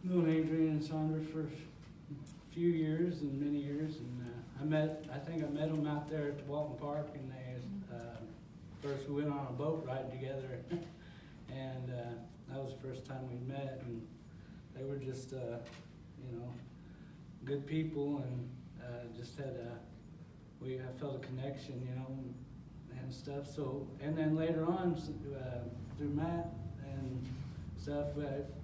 known Adrian and Sandra for a few years and many years, and I think I met them out there at the Walton Park, and they first we went on a boat ride together, and that was the first time we met, and they were just good people, and just had I felt a connection, and stuff. So, and then later on through Matt and stuff,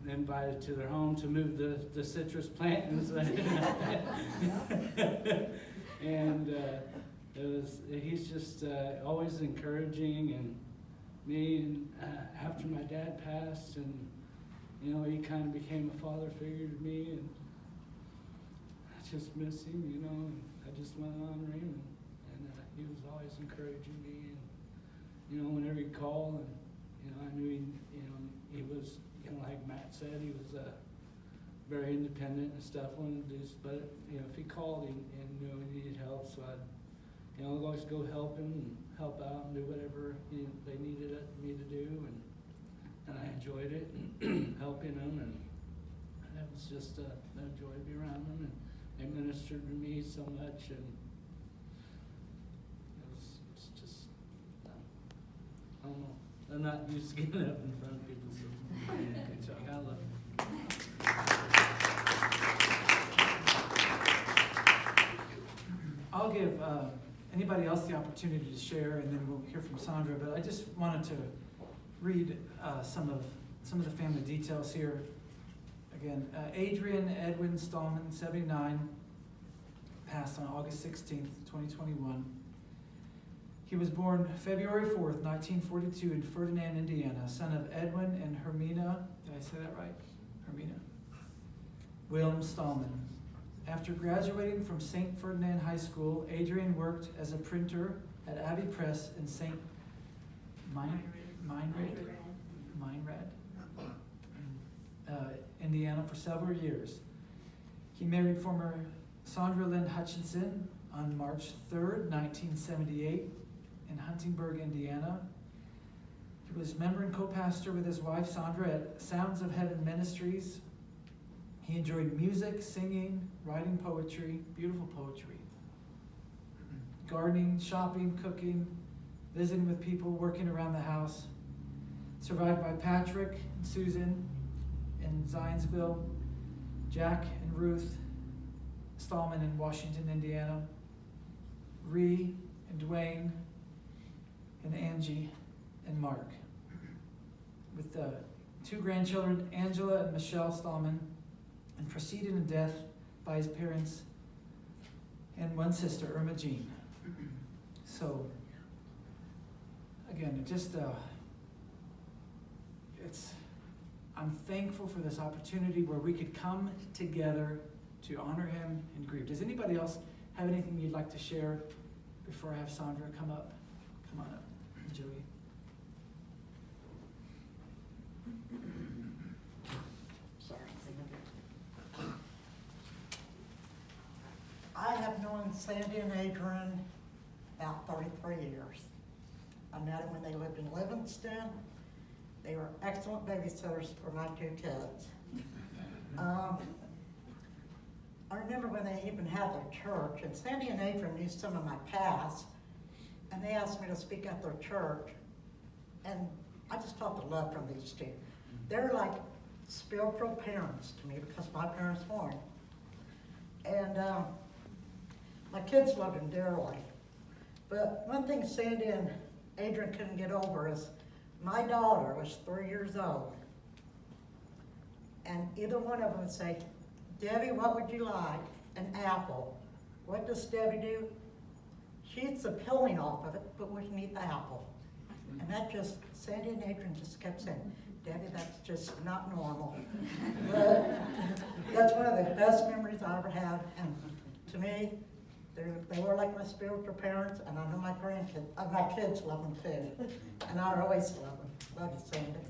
invited to their home to move the citrus plant, and he's just always encouraging, and me, and after my dad passed, and he kind of became a father figure to me, and I just miss him, and I just want to honor him, and he was always encouraging me, and whenever he'd call, and I knew he was, like Matt said, he was very independent and stuff, but if he called and he needed help, so I'd always go help him and help out and do whatever they needed me to do, and I enjoyed it, and helping them, and it was just a joy to be around them, and they ministered to me so much, and it's just, I don't know, I'm not used to getting up in front of people, so I gotta love them. I'll give anybody else the opportunity to share, and then we'll hear from Sandra. But I just wanted to read some of the family details here. Again, Adrian Edwin Stallman, 79, passed on August 16th, 2021. He was born February 4th, 1942 in Ferdinand, Indiana, son of Edwin and Hermina, did I say that right? Hermina? William Stallman. After graduating from St. Ferdinand High School, Adrian worked as a printer at Abbey Press in St. Meinrad, Indiana for several years. He married former Sandra Lynn Hutchinson on March 3rd, 1978 in Huntingburg, Indiana. He was member and co-pastor with his wife Sandra at Sounds of Heaven Ministries. He enjoyed music, singing, writing poetry, beautiful poetry, gardening, shopping, cooking, visiting with people, working around the house. Survived by Patrick and Susan in Zionsville, Jack and Ruth Stallman in Washington, Indiana, Ree and Dwayne and Angie and Mark. With two grandchildren, Angela and Michelle Stallman, and preceded in death by his parents and one sister, Irma Jean. So, again, I'm thankful for this opportunity where we could come together to honor him and grieve. Does anybody else have anything you'd like to share before I have Sandra come up? Come on up, Joey. I have known Sandy and Adrian about 33 years. I met them when they lived in Livingston. They were excellent babysitters for my two kids. I remember when they even had their church, and Sandy and Adrian knew some of my past, and they asked me to speak at their church, and I just felt the love from these two. They're like spiritual parents to me because my parents weren't. And my kids loved them dearly. But one thing Sandy and Adrian couldn't get over is my daughter was 3 years old. And either one of them would say, Debbie, what would you like? An apple. What does Debbie do? She eats the peeling off of it, but wouldn't eat the apple. And that just, Sandy and Adrian just kept saying, Debbie, that's just not normal. But that's one of the best memories I ever had. And to me, they were like my spiritual parents, and I know my kids love them too. And I always love them. Love you, Sandy.